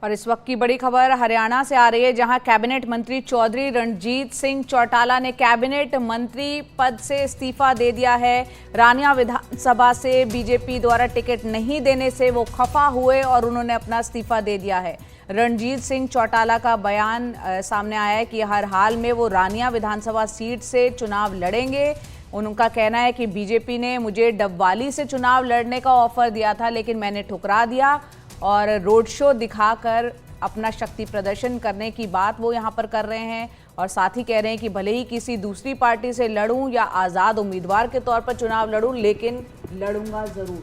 और इस वक्त की बड़ी खबर हरियाणा से आ रही है, जहां कैबिनेट मंत्री चौधरी रणजीत सिंह चौटाला ने कैबिनेट मंत्री पद से इस्तीफा दे दिया है। रानिया विधानसभा से बीजेपी द्वारा टिकट नहीं देने से वो खफा हुए और उन्होंने अपना इस्तीफा दे दिया है। रणजीत सिंह चौटाला का बयान सामने आया है कि हर हाल में वो रानिया विधानसभा सीट से चुनाव लड़ेंगे। उनका कहना है कि बीजेपी ने मुझे डबवाली से चुनाव लड़ने का ऑफर दिया था, लेकिन मैंने ठुकरा दिया और रोड शो दिखाकर अपना शक्ति प्रदर्शन करने की बात वो यहाँ पर कर रहे हैं। और साथ ही कह रहे हैं कि भले ही किसी दूसरी पार्टी से लड़ूं या आज़ाद उम्मीदवार के तौर पर चुनाव लड़ूं, लेकिन लड़ूंगा ज़रूर।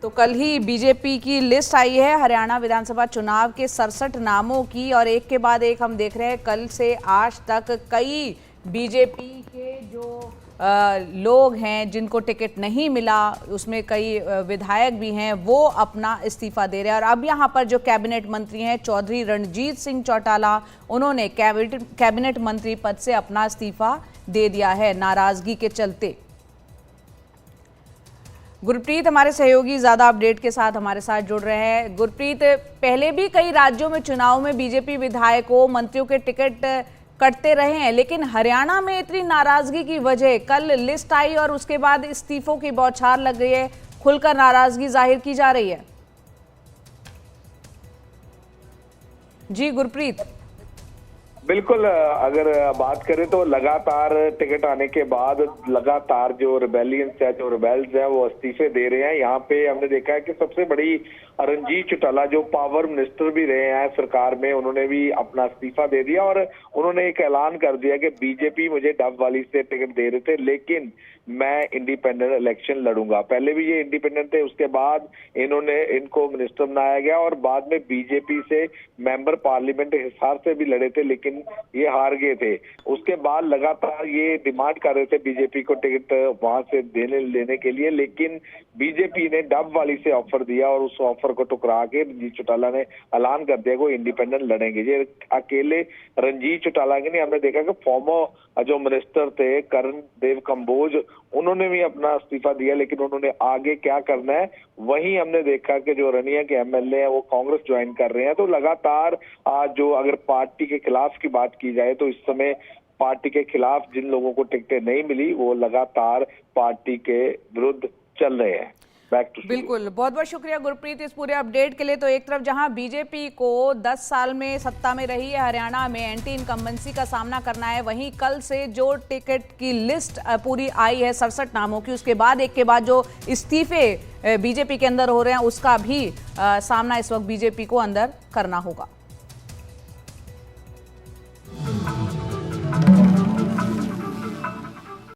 तो कल ही बीजेपी की लिस्ट आई है हरियाणा विधानसभा चुनाव के 67 नामों की, और एक के बाद एक हम देख रहे हैं कल से आज तक कई बीजेपी के जो लोग हैं जिनको टिकट नहीं मिला, उसमें कई विधायक भी हैं, वो अपना इस्तीफा दे रहे हैं। और अब यहाँ पर जो कैबिनेट मंत्री हैं चौधरी रणजीत सिंह चौटाला, उन्होंने कैबिनेट मंत्री पद से अपना इस्तीफा दे दिया है नाराजगी के चलते। गुरप्रीत हमारे सहयोगी ज्यादा अपडेट के साथ हमारे साथ जुड़ रहे हैं। गुरप्रीत, पहले भी कई राज्यों में चुनाव में बीजेपी विधायकों मंत्रियों के टिकट कटते रहे हैं, लेकिन हरियाणा में इतनी नाराजगी की वजह, कल लिस्ट आई और उसके बाद इस्तीफों की बौछार लग गई है, खुलकर नाराजगी जाहिर की जा रही है। जी गुरप्रीत। बिल्कुल, अगर बात करें तो लगातार टिकट आने के बाद लगातार जो रिबेलियंस है, जो रिबेल्स है, वो इस्तीफे दे रहे हैं। यहाँ पे हमने देखा है कि सबसे बड़ी रणजीत चौटाला जो पावर मिनिस्टर भी रहे हैं सरकार में, उन्होंने भी अपना इस्तीफा दे दिया और उन्होंने एक ऐलान कर दिया कि बीजेपी मुझे डबवाली से टिकट दे रहे थे, लेकिन मैं इंडिपेंडेंट इलेक्शन लड़ूंगा। पहले भी ये इंडिपेंडेंट थे, उसके बाद इनको मिनिस्टर बनाया गया और बाद में बीजेपी से मेंबर पार्लियामेंट हिसार से भी लड़े थे, लेकिन ये हार गए थे। उसके बाद लगातार ये डिमांड कर रहे थे बीजेपी को टिकट वहां से लेने के लिए, लेकिन बीजेपी ने डबवाली से ऑफर दिया और उस ऑफर को टुकरा के रणजीत चौटाला ने ऐलान कर दिया वो इंडिपेंडेंट लड़ेंगे। ये अकेले रणजीत चौटाला के नहीं, हमने देखा कि फॉर्मर जो मिनिस्टर थे करण देव कंबोज, उन्होंने भी अपना इस्तीफा दिया, लेकिन उन्होंने आगे क्या करना है वहीं हमने देखा कि जो रनिया के एमएलए हैं वो कांग्रेस ज्वाइन कर रहे हैं। तो लगातार आज जो अगर पार्टी के खिलाफ की बात की जाए तो इस समय पार्टी के खिलाफ जिन लोगों को टिकटें नहीं मिली वो लगातार पार्टी के विरुद्ध चल रहे हैं। बिल्कुल, बहुत बहुत शुक्रिया गुरप्रीत इस पूरे अपडेट के लिए। तो एक तरफ जहां बीजेपी को 10 साल में सत्ता में रही है हरियाणा में एंटी इनकम्बेंसी का सामना करना है, वहीं कल से जो टिकट की लिस्ट पूरी आई है 67 नामों की, उसके बाद एक के बाद जो इस्तीफे बीजेपी के अंदर हो रहे हैं उसका भी सामना इस वक्त बीजेपी को अंदर करना होगा।